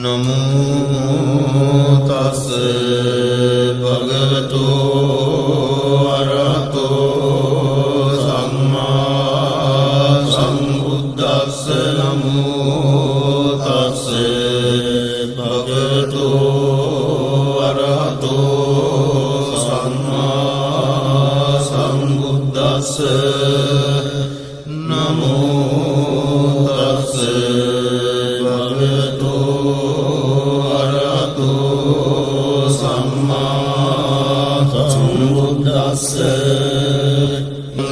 नमो तस्से भगवतो अरहतो सम्मा सम्बुद्धस्से नमो तस्से भगवतो अरहतो सम्मा सम्बुद्धस्से नमो तस्से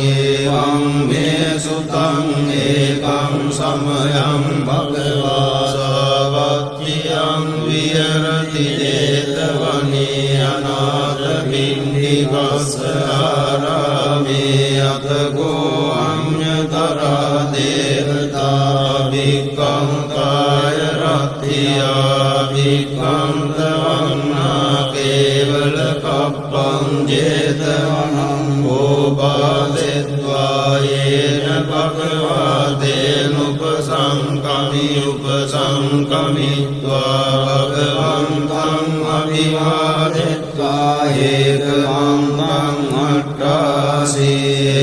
एवं मे सुतं एकं समयं भगवा सावत्यं विहरति जेतवने अनाथपिण्डिकस्यारामे अथ गोऽन्यतरा देवता भिक्खं कायरत्या भिक्खं तवन्ना केवलकप्पं जेतवनं गोपादित्वा येन भगवतेनुपसङ्कमित्वा भगवन्तं अभिवादित्वा एकमन्त्रं अट्टासि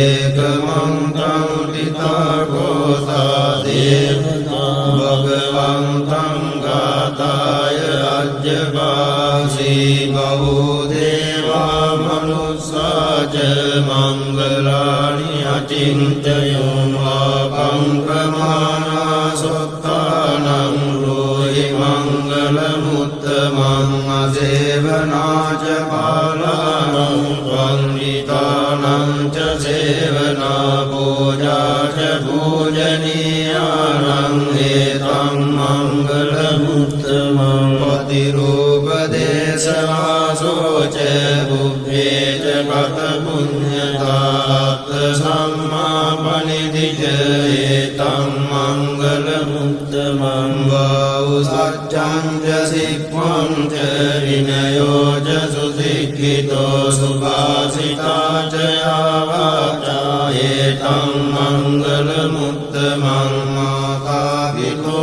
एकमन्त्रं पिता गोता देवता भगवन्तं गाताय अज्जपासि बहुदेवा मनुष्या च मङ्गलानि अचिन्तयो पापं प्रमाणा सुत्थानं ब्रूहि मङ्गलमुत्तमम् असेवना च बालानां पण्डितानां च सेवना पूजा च पूजनीयानां एतं मङ्गलमुत्तमम् पतिरूपदेशवासो च बुद्धे च कथपुण्यतात् सम्मापनिधि च एतं मङ्गलमुत्तमं बहुसत्यं च शिक्वं च विनयो च सुशिक्षितो सुभाषिता च वाचा एतं मङ्गलमुत्तमं मातापितो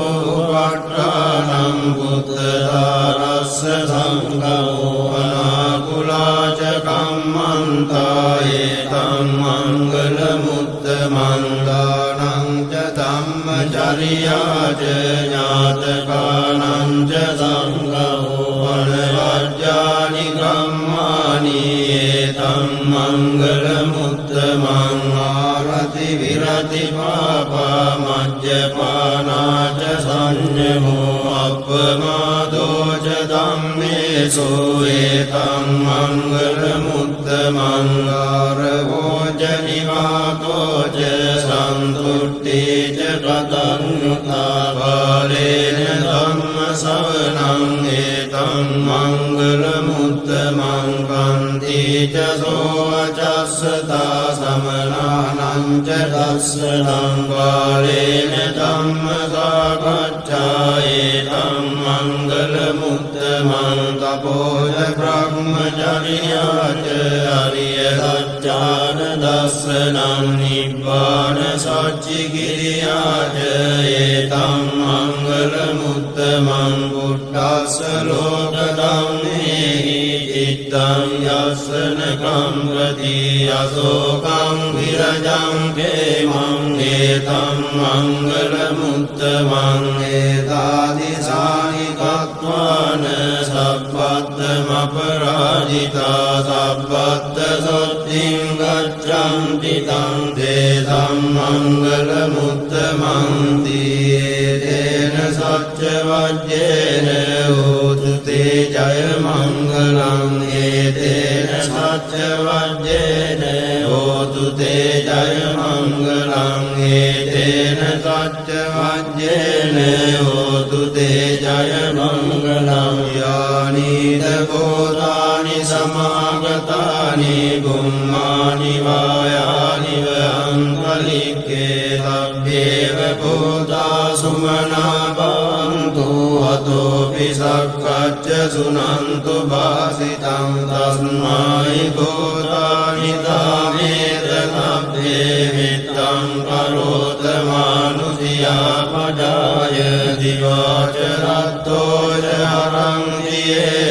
पट्टानं पुत्रदारस्य सङ्गो अनाकुला च कम्मन्ता एतं मङ्गलमुत्तमं दानं च धम्मचर्या च ज्ञातकानां च सङ्गो वनराज्यानि कर्माणि एतं मङ्गलमुत्तमं आरति विरति पापमज्जपाना च संयमो अपमादो च धम्मेषु एतं मङ्गलमुत्तमं गारवो च निवातो च सन्तुष्टि च कृतज्ञता फलेन धम्मश्रवणं एतं मङ्गलमुत्तमं कान्ति च सोऽवचस्सता समनानं च दर्शनं फलेन धम्मसागच्छा एतं मङ्गलमुत्तमं तपो च ब्रह्मचर्या च हरियसच्चान दर्शनं निब्बाणसच्चिकिरिया च एतं मङ्गलमुत्तमं बुद्धस्य लोकधम्मेहि चित्तं यस्नकं प्रति अशोकं विरजं क्षेमं एतं मङ्गलमुत्तमं एतादृशानि कृत्वान सपत्नमपराजिता सपत्नशुद्धिं गच्छन्ति तं तेषां मङ्गलमुत्तमं तेन सत्यवज्रेण होतु ते जयमङ्गलम् एतेन सत्यवज्रेण होतु ते जयमङ्गलम् एतेन सत्यवज्रेण होतु ते जयमङ्गलम् यानि भूतानि समागतानि गुम्मानि वायानि वहन्तलिके तव्येव भूता सुमना भवन्तु हतोऽपि सख्यच्च सुनन्तु भासितं तस्मै भूतानि तामेत तव्ये वित्तं करोत मानुषिया पदाय दिवाच रत्तो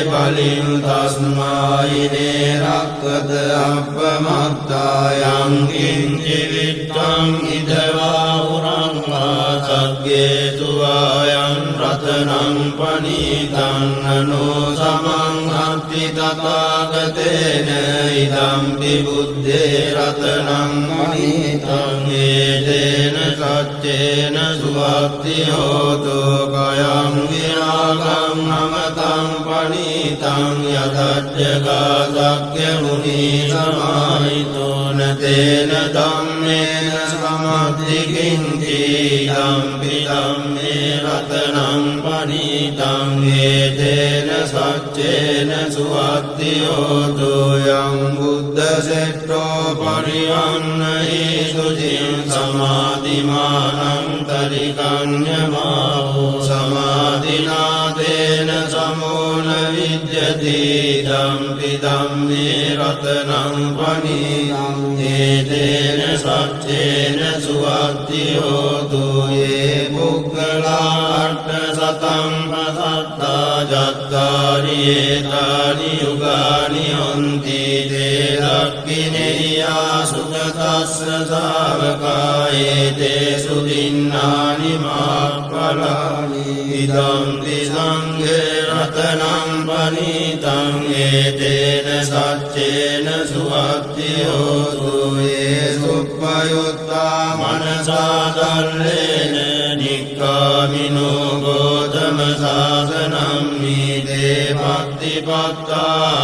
බලින් තස්මායිනේ රක්කද අපමත්තායං කිංචි විත්තං ඉදවා උරංවා සග්ගේ සුවායං රතනං පනීතං නනෝ සමං අත්ති තථාගතේන ඉදම්පි බුද්ධේ රතනං පනීතං ඒතේන සච්චේන සුවක්ති හෝතු කයං විරාගං අමතං පනීතං යතච්චගා සක්්‍ය මුනි සමාහිතෝන තේන ධම්මේන සමද්දි කිංචි ධම්පි ධම්මේ රතනං පනීතං ඒතේන සච්චේන සුවක්ති හෝතු යං බුද්ධ සෙට්ඨෝ පරියන්නහි සුචිං සමාධිමානං තරිකඤ්ඤමාවෝ සමාධිනාදේන සමෝන විජ්ජති ධම්පි ධම්මේ රතනං පනීතං ඒතේන සච්චේන සුවක්ති හෝතු යේ පුග්ගලා අට්ඨ සතං පසත්තා ජත්තාරි ඒතානි යුගානි හොන්ති තේ දක්ඛිනේයා සුගතස්ස ශාවකායේ තේසු දින්නානි මාප්පලානි ඉදම්පි සංඝේ රතනං පනීතං ඒතේන සච්චේන සුවක්ති හෝතු යේ සුප්පයුත්තා මනසා දල්ලේන නික්ඛාමිනෝ ගෝතම සාසනං මීදේ පත්තිපත්තාමතං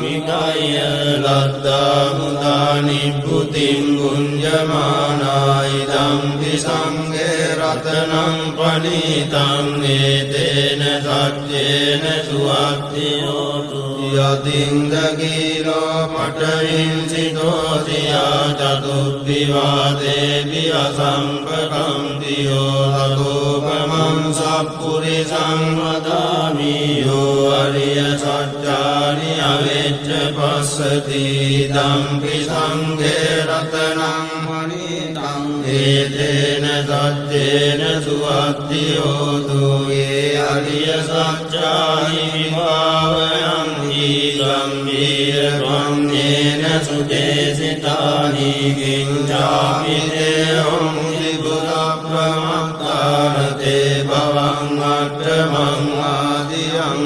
විකය්‍ය ලද්දා මුදා නිබ්බුතිං ගුඤ්ජමානායි ධම්පි සංඝේ රතනං පනීතං ඒතේන සච්චේන සුවක්ති හෝතු යතින්ද කීලෝ පඨවින් සිතෝසියා චතුබ්බිවාදේපි අසම්පකම්තියෝ තතෝපමං සප්පුරිසං වදාමි යෝ අරිය සත්‍යානි අවෙච්ච පස්සති ධම්පි සංඝේ රතනං පනීතං ඒතේන සච්චේන සුවක්ති හෝතු යේ අරිය සත්‍යානි විභාවයං ගම්භීර ත්වන්නේන සුදේසිතානි කිංචාපි දේවං මුදිබුදප්‍රමත්තානතේ භවං අට්ඨමං ආදියං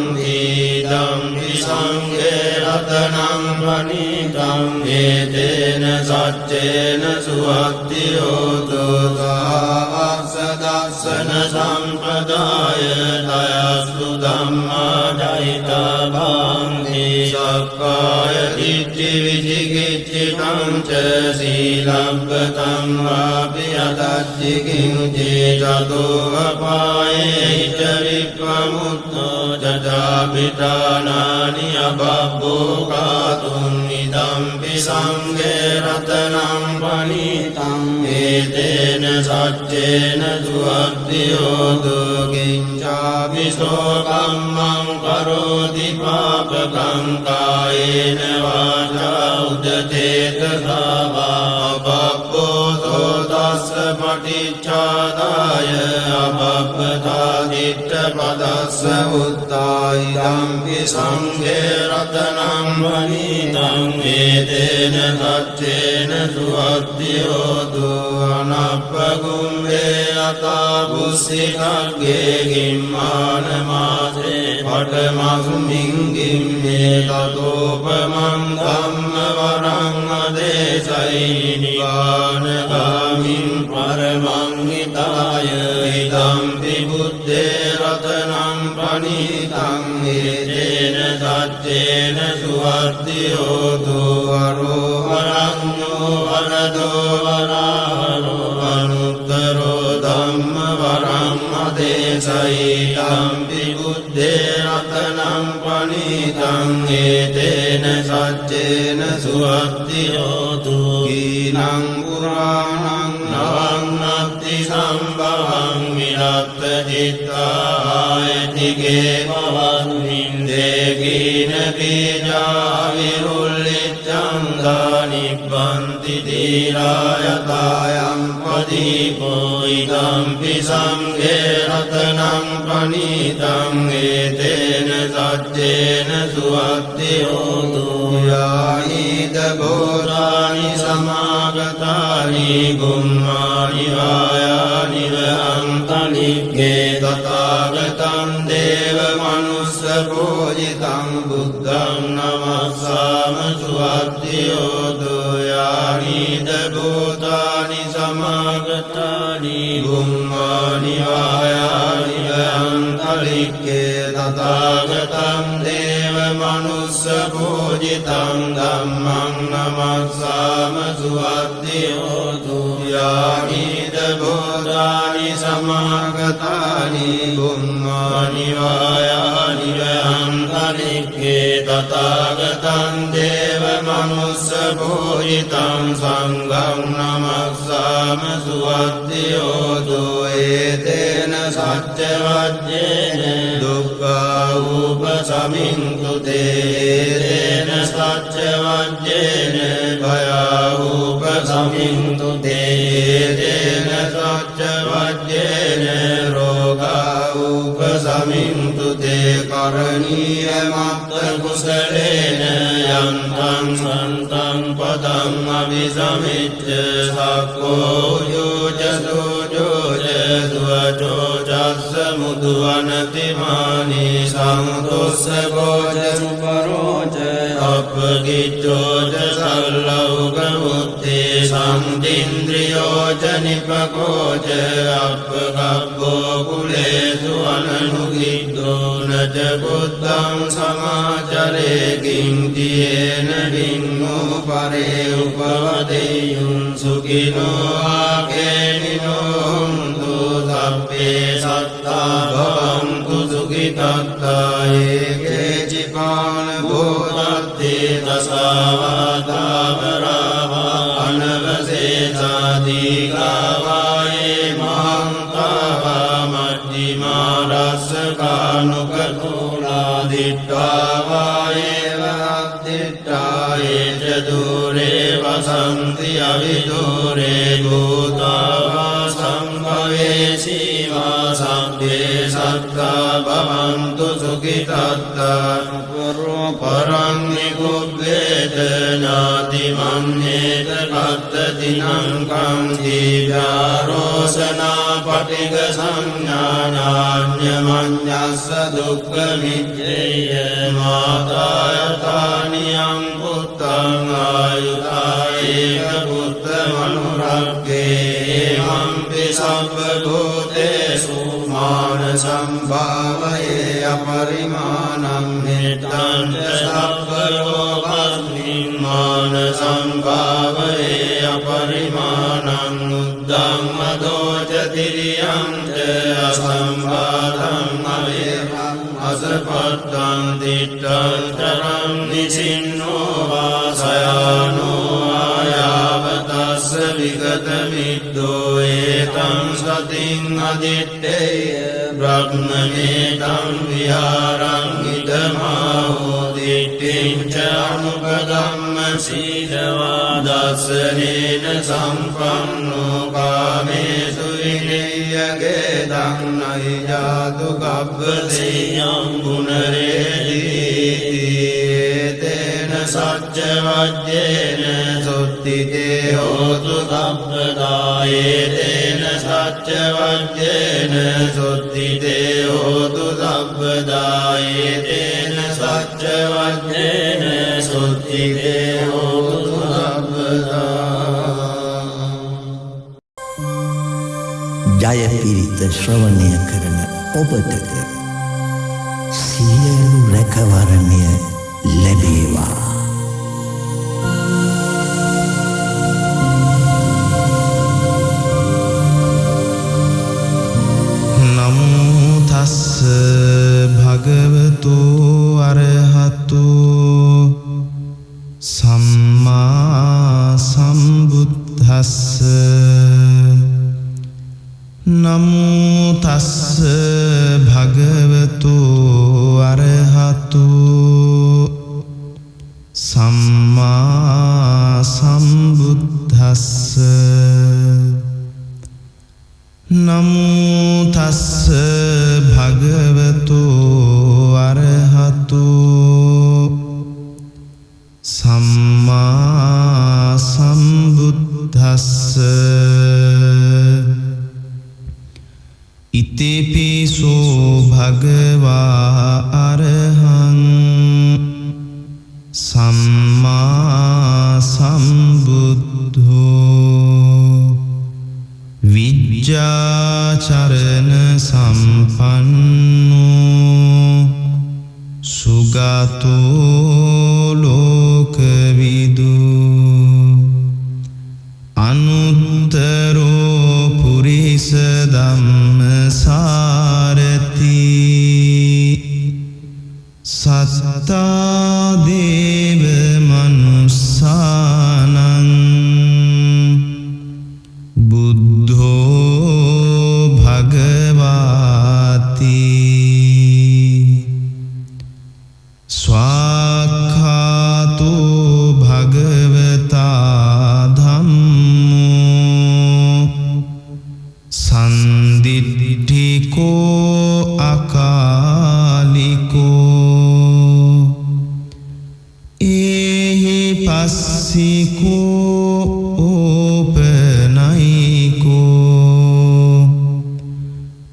ධම්පි සංඝේ රතනං පනීතං ඒතේන සච්චේන සුවක්ති හෝතු සාවස්ස දස්සන සම්පදාය දයස්තු ධම්මා ජයිතා භාන්ති සක්කාය දිට්ඨි විචිකිච්ඡිතං ච සීලබ්බතං වාපි අදච්චි කිංචි චතෝ අපායේ ච විප්පමුත්තෝ ජජාපිතානානි අබබ්බෝ කාතුන් ඉදම්පි සංඝේ රතනං පනීතං ඒතේන සච්චේන සුවක්ති හෝතු කිංචාපි සෝකම්මං කරෝති පාපකං කායේන වාචා උදචේතසා වා අබබ්බෝ සෝතස්ස පටිච්චාදාය අබබ්බතා දිට්ඨ පදස්ස උත්තායි ධම්පි සංඝේ රතනං පනීතං ඒතේන සච්චේන සුවක්ති හෝතු අනප්පගුම්භේ අතා බුස්සිකග්ගේ ගිම්මාන මාසේ පඨමස්මින් ගිම්මේ තතෝපමං ධම්ම වරං අදේශයි නිවානගාමින් පරමං හිතාය ඉදම්පි බුද්ධේ රතනං පනීතං ඒතේන සච්චේන සුවක්ති හෝතු අරෝහරඤ්ඤෝ වරදෝ වරාහරෝ අනුත්තරෝ ධම්ම වරං අදේශයි ධම්පි බුද්ධේ රතනං පනීතං ඒතේන සච්චේන සුවක්ති හෝතු කීනං පුරාණං නවං නත්ති සම්භවං විරත්ත චිත්තායතිගේ භවං වින්දේ කීන බීජා විරුල්ලිච්ඡං දා නිබ්බන්ති දීරායතායං පදීපෝ ඉදම්පි සංඝේ රතනං පනිතං ඒතේන සච්චේන සුවත්තියෝතු යානිද බෝධානි සමාගතානි ගුම්මානි වායානි වහන්තනික්කේ තථාගතං දේව මනුස්ස පූජිතං බුද්ධං නමස්සාම සුවත්තියෝතු යානිද බෝධානි සමාගතානි ගුම්මානි වායානි වහන්තනික්කේ තථාගතං දේව මනුස්ස පූජිතං ධම්මං නමස්සාම සුවත්තියෝතු යානිද බෝධානි සමාගතානි ගුම්මානි වායානි වහන්තනික්කේ තථාගතං දේව මනුස්ස පූජිතං සංඝං නමස්සාම සුවත්තියෝතු ඒතේන සච්ච වජ්ජේන දුක්ඛා උපසමින්තු තේන සච්ච වජ්ජේන භයා උපසමින්තු තේන සච්ච වජ්ජේන රෝගා උපසමින්තු තේ කරණීය මත්ත කුසලේන යන්තං සන්තං පදං අபிසමිච්ඡ සක්ඛෝ යෝච සෝජෝච දුවචෝ චස්ස මුදුවනතිමානි සමුදොස්ස භෝජ සුපරෝච අපගිච්ඡෝච සල්ලෞක මුත්තේ සම්දින්ද්‍රියෝච නිපකෝච අපගබ්බෝ කුලේසු අනනුගිද්දෝ නච බුද්ධං සමාචරේ කිංතියේන රින්නෝ පරේ උපවදෙයුන් සුඛිනෝ ආකේනිනෝ සබ්බේ සත්තා භවන්තු සුඛිතත්තා ඒකේචිපාන භූතත්තේ දසාවාදාවරාවා අනවසේසාදීගාවායේ මහන්තාවා මජ්ජිමා රස්සකානුකතෝලා දිට්ඨාවායේ වද්දිට්ඨායේ ච දූරේ වසන්ති අවිදූරේ භූතාවා සම්භවේසීවා සබ්බේ සත්තා භවන්තු සුඛිතත්තා පරං නිකුබ්බේත ඥාති මන්නේත කත්තතිනං කං දීව්‍යාරෝසනා පටිග සංඥාඥාඤ්ඤමඤ්ඤස්ස දුක්ඛ මිච්ඡේය මාතායතානියං පුත්තං ආයුතායේක පුත්ත මනුරග්ගේ මම්පි සබ්බ භූතේසු මාන සම්භාවයේ අපරිමාණං මෙත්තං සබ්බ ලෝකස්මින් මාන සම්භාවයේ අපරිමාණං උද්ධං මදෝච තිරියං ච අසම්භාතං අවේරං අසපත්තං දිට්ඨං තරං නිසින්නෝ වාසයානෝ ආයාවතස්ස විගත මිද්දෝ ඒතං සතින් අදිත්තේය බ්‍රහ්මමේතං විහාරං ඉදමාහෝ දිට්ඨිං ච අනුපදම්ම සීලවා දස්සනේන සම්පන්නෝ කාමේසු විනය්‍යගේ දන්නයි ජාතු කබ්බසෙයං පුනරේදීති තේන සච්ච වජ්ජේන සුත්තිතේ හෝතු සම්පදායේ තේන සච්ච වජ්ජේන සුත්තිතේ හෝතු සම්පදායේ තේන සච්ච වජ්ජේන සුත්තිතේ හෝතු සම්පදා ජය පිරිත ශ්‍රවණය කරන ඔබට සියලු රැකවරණය ලැබේවා. නමෝ තස්ස භගවතු අරහතු සම්මා සම්බුද්දස්ස නමෝ තස්ස භගවතු අරහතු සම්මා සම්බුද්දස්ස සතු ලෝකවිදු අනුත්තරෝ පුරිස ධම්මසාරති සත්තා දේව මනුස්සානං බුද්ධෝ භගවාති ස්වාක්ඛාතෝ භගවතා ධම්මෝ සන්දිට්ඨිකෝ අකාලිකෝ ඒහි පස්සිකෝ ඕපනයිකෝ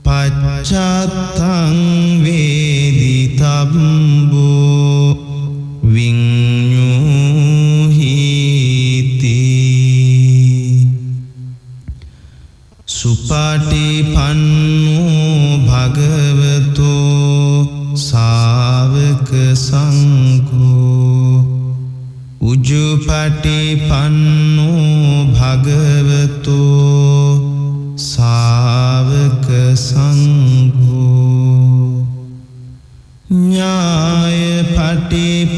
පච්චත්තං වේදිතබ්බෝ විඤ්ඤුහිති සුපටිපන්නෝ භගවතෝ ශාවක සංඝෝ උජුපටිපන්නෝ භගවතෝ ශාවක සංඝෝ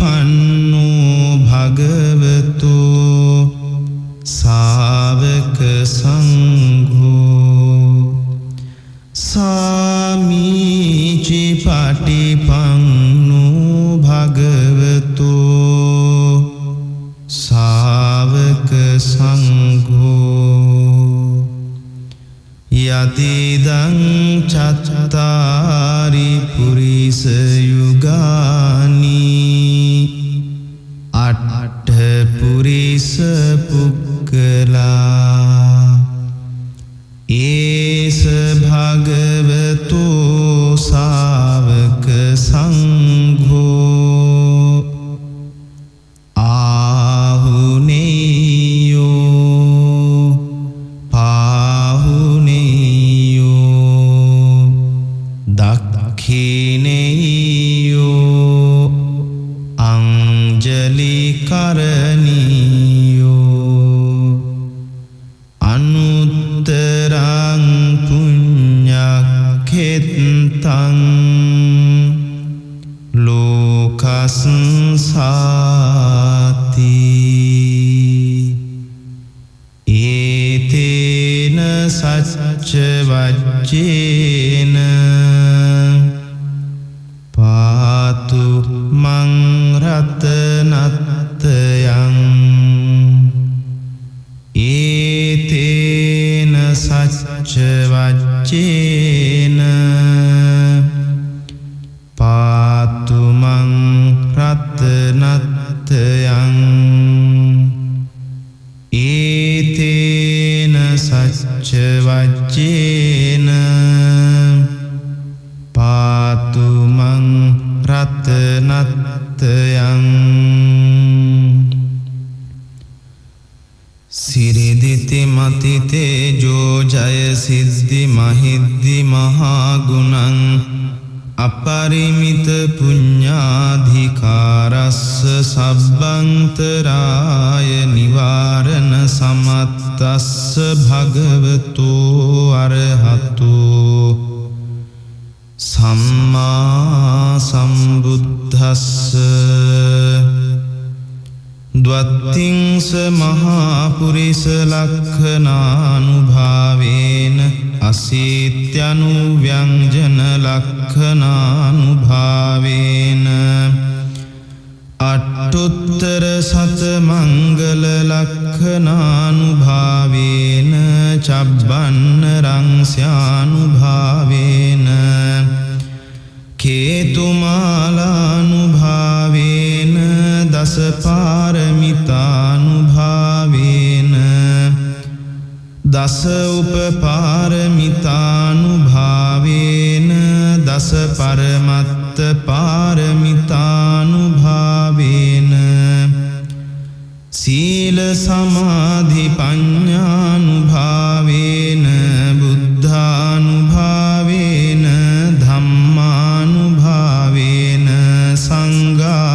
ඥායපටිපන්නෝ භගවතෝ ශාවක සංඝෝ සාමීචි පටිපන්නෝ භගවතෝ ශාවක සංඝෝ යතිදං චත්තාරි පුරිස යුගානි අට්ඨ පුරිස පුක්කලා ඒස භගවතෝ ශාවක සංඝෝ ආහුනේයෝ පාහුනේයෝ දක්ඛිනේයෝ අංජලි කරණීයෝ අනුත්තරං පුඤ්ඤක්ඛෙත්තං ලෝකස්සාති ඒතේන සච්ච වච්චේන පාතු මං රතනත්තයං ඒතේන සච්ච වච්චේන පාතු මං රතනත්තයං ඒතේන සච්ච වච්චේන පාතු මං රතනත්තයං සිරිදිති මතිතේ ජෝ ජය සිද්ධි මහිද්දි මහා ගුණං අපරිමිත පුඤ්ඤාධිකාරස්ස සබ්බන්තරාය නිවාරණ සමත්තස්ස භගවතෝ අරහතෝ සම්මා සම්බුද්දස්ස ද්වත්තිංස මහා පුරිස ලක්ඛනානුභාවේන අසීත්‍යනු ව්‍යංජන ලක්ඛනානුභාවේන අට්ඨුත්තර සත මංගල ලක්ඛනානුභාවේන චබ්බන්න රංස්යානුභාවේන කේතුමාලානුභාවේන දස පාරමිතානුභාවේන දස උපපාරමිතානුභාවේන දස පරමත්ත පාරමිතානුභාවේන සීල සමාධි පඤ්ඤානුභාවේන බුද්ධානුභාවේන ධම්මානුභාවේන සංඝා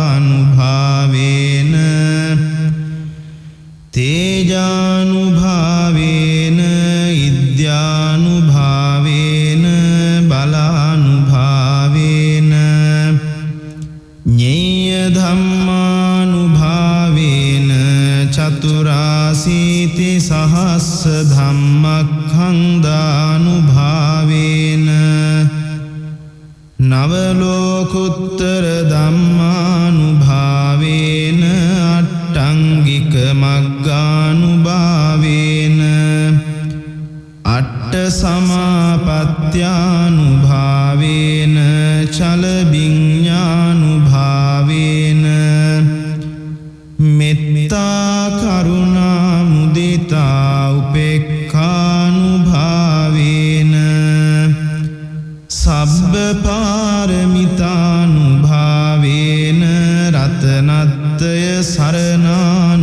ලෝකුත්තර ධම්මානුභාවේන අට්ඨංගික මග්ගානුභාවේන අට්ඨ සමාපත්ත්‍යානුභාවේන චල විඤ්ඤානුභාවේන මෙත්තා කරුණා මුදිතා උපේක්ඛානුභාවේන සබ්බ පාරමිතානුභාවේන රතනත්‍රය සරණානුභාවේන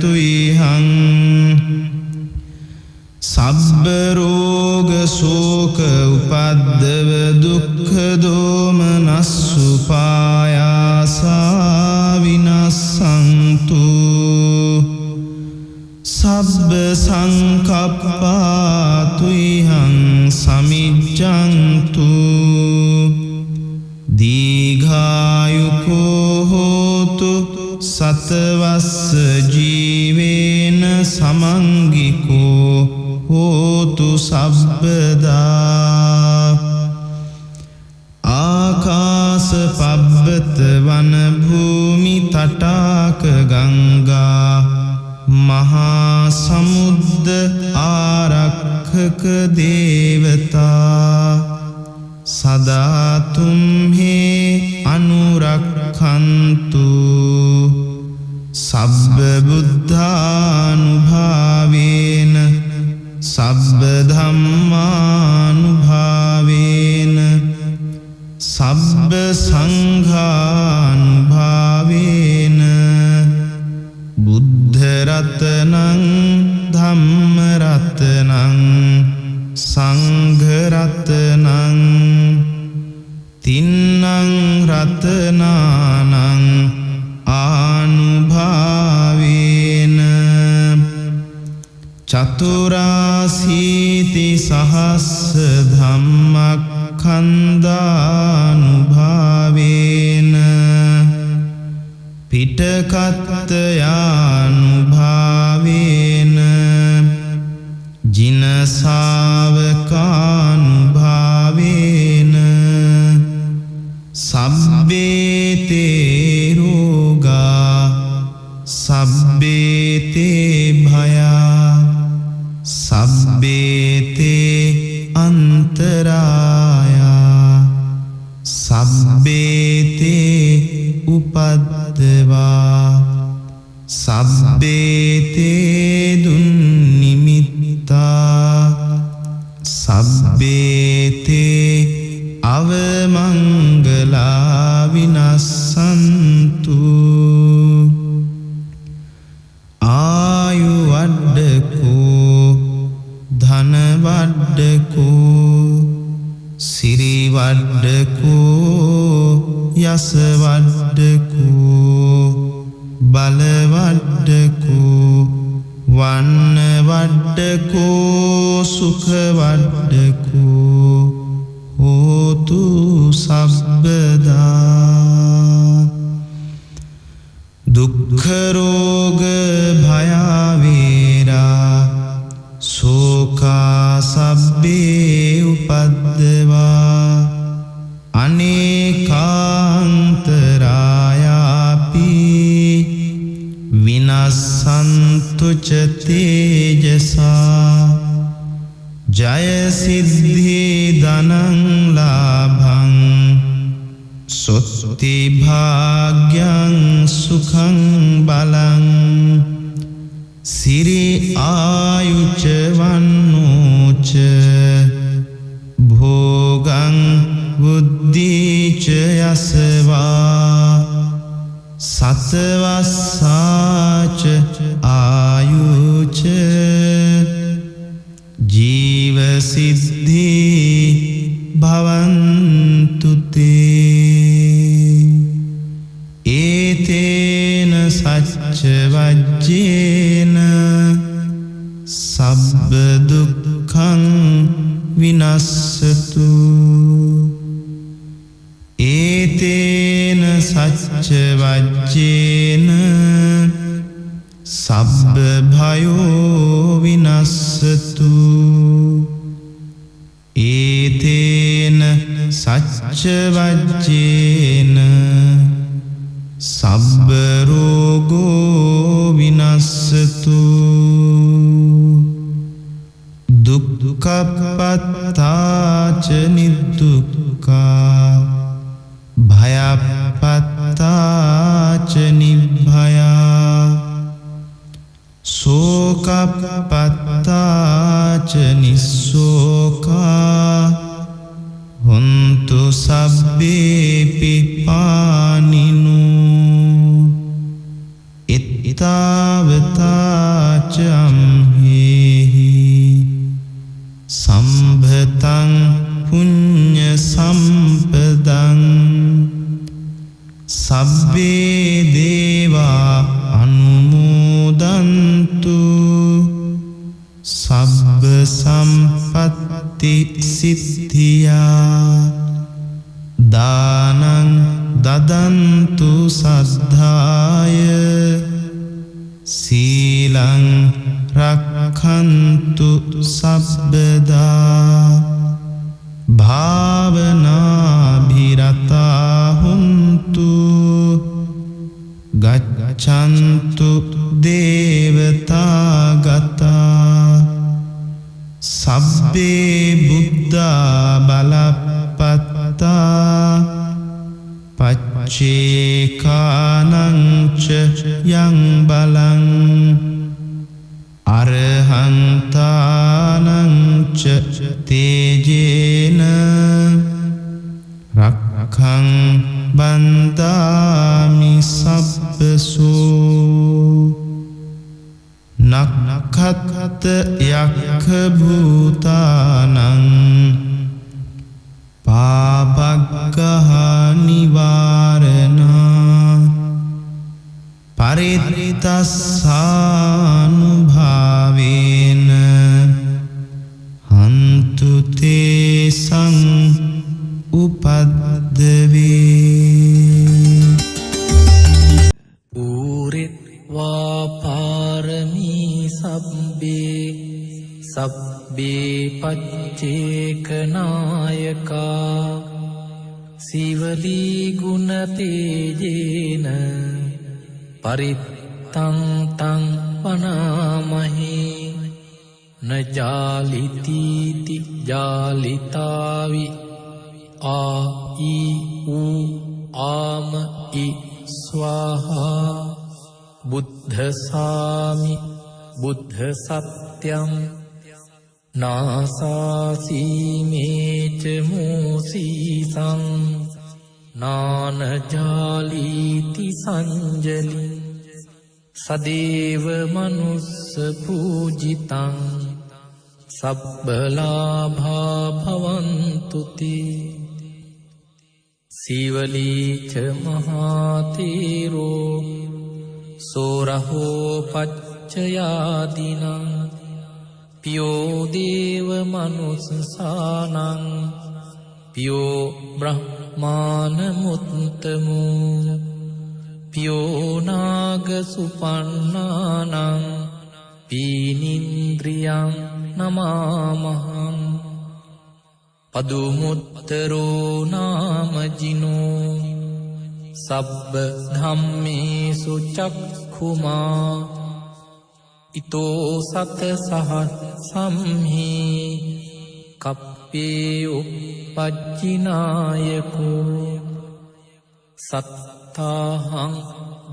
තුයිහං සබ්බ රෝග ශෝක උපද්දව දුක්ඛ දෝමනස්සුපායාසා විනස්සන්තු සබ්බ සංකප්පා තුයිහං සමිජ්ජන්තු දීඝායුකෝ හෝතු සතවස්ස ජීවේන සමංගිකෝ හෝතු සබ්බදා ආකාස පබ්බත වන භූමි තටාක ගංගා මහා සමුද්ද ආරක්ඛක දේවතා සදා තුම්හි අනුරක්ඛන්තු සබ්බ බුද්ධානුභාවේන සබ්බ ධම්මානුභාවේන සබ්බ සංඝානුභාවේන බුද්ධ රතනං ධම්ම රතනං සංඝ රතනං තින්නං රතනානං ආනුභාවේන චතුරාසීති සහස්ස ධම්මක්ඛන්දානුභාවේන පිටකත්තයානුභාවේන ජින ශාවකානුභාවේන සබ්බේතේ රෝගා සබ්බේතේ භයා සබ්බේතේ අන්තරායා සබ්බේතේ උපද්දවා සබ්බේතේ දුන්නිමිත්තා සබ්බේතේ අවමංගලා විනස්සන්තු ආයු වඩ්ඩකෝ ධන වඩ්ඩකෝ සිරි වඩ්ඩකෝ යස වඩ්ඩකෝ බල වඩ්ඩකෝ වන්න වඩ්ඩකෝ සුඛ වඩ්ඩකෝ හෝතු සබ්බදා දුක්ඛ රෝග භයාවේරා සෝකා සබ්බේ උපද්දවා අනේකාන්තරායාපි විනස්සන්තු ච තේජසා ජය සිද්ධි ධනං ලාභං සොත්ති භාග්‍යං සුඛං බලං සිරි ආයුච වන්නෝච භෝගං බුද්ධිච යසවා සතවස්සාච ආයුච ජීව සිද්ධි භවන්තු තේ ඒතේන සච්ච වජ්ජේන සබ්බ දුක්ඛං විනස්සතු ඒතේන සච්ච වජ්ජේන සබ්බ භයෝ විනස්සතු ඒතේන සච්ච සච්චවජ්ජේන සබ්බ රෝගෝ විනස්සතු දුක්ඛපත්තාච නිදුක්ඛා භයපත්තාච නිභයා සෝකපත්තාච නිස්සෝකා හොන්තු සබ්බේපි පානිනෝ ඉත්තාවතාච අම්හෙහි සම්භතං පුඤ්ඤ සම්පදං සබ්බේ දේවා අනුමෝදන්තු සබ්බ සම්පත්ති සිද්ධියා දානං දදන්තු සද්ධාය සීලං රක්ඛන්තු සබ්බදා භාවනාභිරතා හුන්තු ගච්ඡන්තු දේවතා ගතා සබ්බේ බුද්ධා බලප්පත්තා පච්චේකානං ච යං බලං අරහන්තානං ච තේජේන රක්ඛං බන්දාමි සබ්බසෝ නක්ඛත් යක්ඛ භූතානං පාපග්ගහ නිවාරණා පරිත්තස්සානුභාවේන හන්තු තේසං උපද්දවේ ඌරිත්වා පාරමී සබ්බේ සබ්බේ පච්චේකනායකා සීවලී ගුණ තේජේන පරිත්තං තං වනාමහි නජාලිතීති ජාලිතාවි ආයි ඌ ආම ඉ ස්වාහා බුද්ධසාමි බුද්ධ සත්‍යං නාසාසීමේච මූසීසං නානජාලීති සංජලි සදේව මනුස්ස පූජිතං සබ්බලාභා භවන්තුති සීවලීච මහාතීරෝ සෝරහෝ පච්චයාදිනං පියෝ දේව මනුස්සානං පියෝ බ්‍රහ්මාන මුත්තමු පියෝ නාග සුපන්නානං පීනින්ද්‍රියං නමාමහං පදුමුත්තරෝ නාමජිනෝ සබ්බ ධම්මේසු චක්ඛුමා ඉතෝ සත සහ සම්හි කප්පේ උපජ්ජිනායකෝ සත්තාහං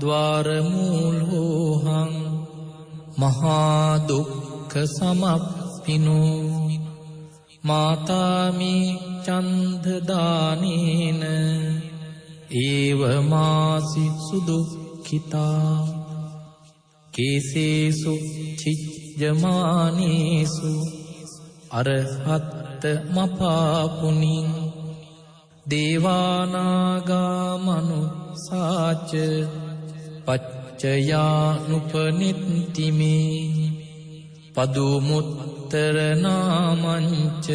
ද්වාරමූලෝහං මහා දුක්ඛ සමප්පිනෝ මාතාමි චන්දදානේන ඒව මාසි සුදුක්ඛිතා කේසේසු චිජ්ජමානේසු අරහත් මපාපුනින් දේවානාගා මනුස්සාච පච්චයානුපනිත්තිමේ පදුමුත්තර නාමංච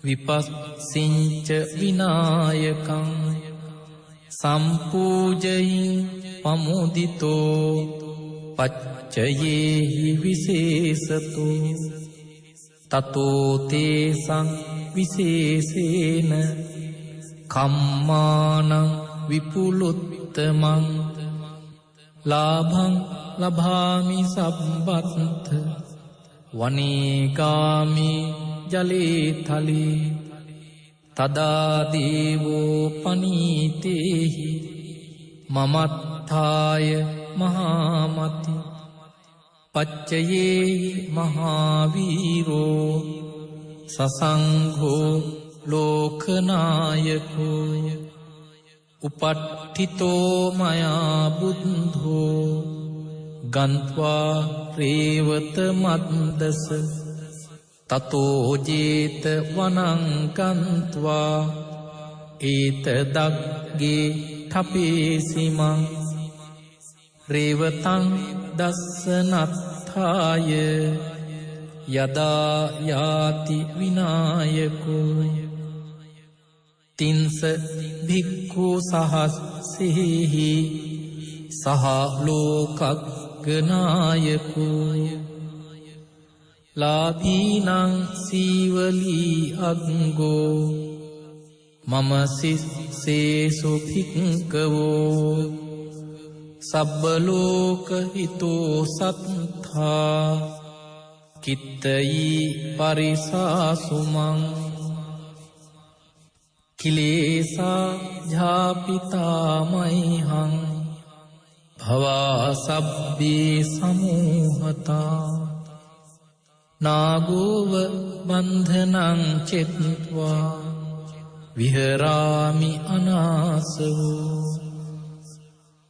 විපස්සිංච විනායකං සම්පූජයින් පමුදිතෝ පච්චයේහි විශේෂතෝ තතෝ තේසං විශේෂේන කම්මානං විපුලුත්තමං ලාභං ලභාමි සම්බත්ත වනේගාමි ජලේ තලේ තදා දේවෝ පනීතේහි මමත්ථාය මහාමති පච්චයේ මහාවීරෝ සසංඝෝ ලෝකනායකෝ උපට්ඨිතෝ මයා බුද්ධෝ ගන්්වා රේවත මද්දස තතෝ ජේත වනං ගන්්වා ඒතදග්ගේ ඨපේසිමං රේවතං දස්සනත්ථාය යදා යාති විනායකෝ තින්ස භික්ඛු සහස්සෙහි සහ ලෝකග්ගනායකෝ ලාභීනං සීවලී අග්ගෝ මම සිස්සේසු භික්ඛවෝ සබ්බ ලෝක හිතෝ සත්ථා කිත්තයි පරිසාසුමං කිලේසා ජාපිතාමයිහං භවා සබ්බේ සමූහතා නාගෝව බන්ධනං චෙත්වා විහරාමි අනාසවෝ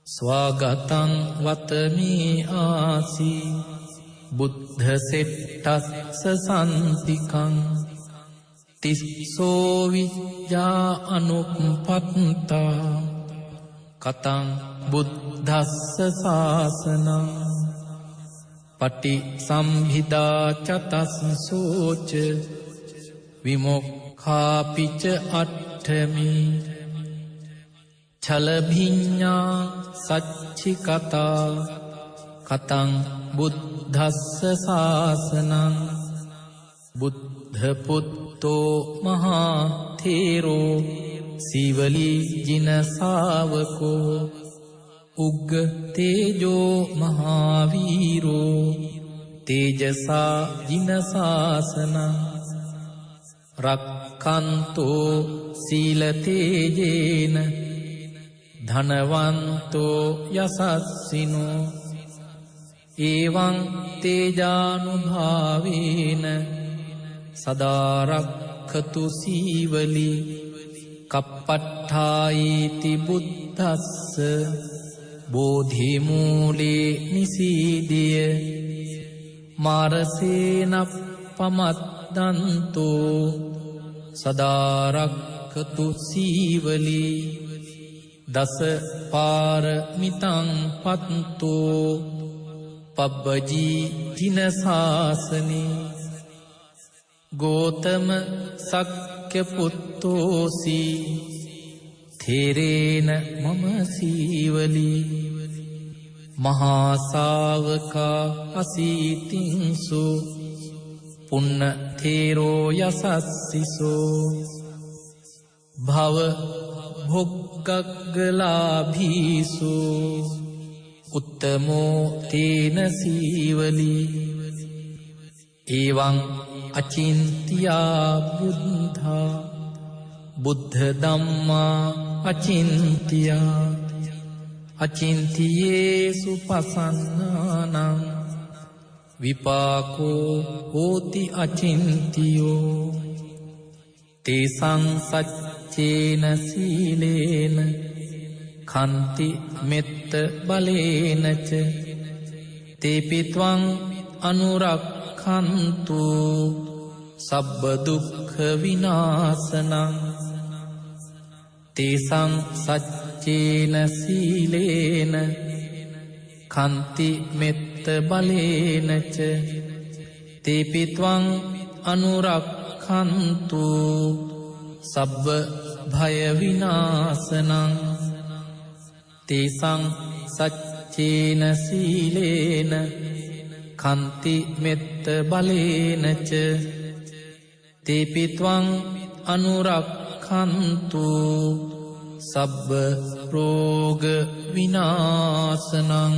ස්වාගතං වතමේ ආසී බුද්ධ සෙට්ටස්ස සන්තිකං තිස්සෝ විජ්ජා අනුප්පත්තා කතං බුද්ධස්ස සාසනං පටි සම්හිදා චතස්සෝච විමුක්ඛාපිච අට්ඨමි ඡලභිඤ්ඤා සච්චි කතා කතං බුද්ධස්ස සාසනං බුද්ධ පුත්තෝ මහා තේරෝ සීවලී ජින ශාවකෝ උග්ග තේජෝ මහාවීරෝ තේජසා ජින ශාසනං රක්ඛන්තෝ සීල තේජේන ධනවන්තෝ යසස්සිනෝ එවං තේජානුභාවේන සදාරක්ඛතු සීවලී කප්පට්ඨායිති බුද්දස්ස බෝධි මූලේ නිසීදිය මාරසේන පමද්දන්තෝ සදාරක්ඛතු සීවලී දස පාරමිතං පත්තෝ පබ්බජී ජින ශාසනේ ගෝතම සක්්‍ය පුත්තෝසි තේරේන මම සීවලී මහා ශාවකා අසීතින්සු පුන්න තේරෝ යසස්සිසෝ භව භොග්ගග්ගලාභීසු උත්තමෝ තේන සීවලී එවං අචින්ත්‍යා බුද්ධා බුද්ධ ධම්මා අචින්ත්‍යා අචින්තියේසු පසන්නානං විපාකෝ හෝති අචින්තියෝ තේසං සච්චේන සීලේන කන්ති මෙත්ත බලේනච තේපිත්වං අනුරක්ඛන්තු සබ්බ දුක්ඛ විනාශනං තේසං සච්චේන සීලේන කන්ති මෙත්ත බලේනච තේපිත්වං අනුරක්ඛන්තු සබ්බ භය විනාශනං තේසං සච්චේන සීලේන කන්ති මෙත්ත බලේනච තේපිත්වං අනුරක්ඛන්තු රක්ඛන්තු සබ්බ රෝග විනාශනං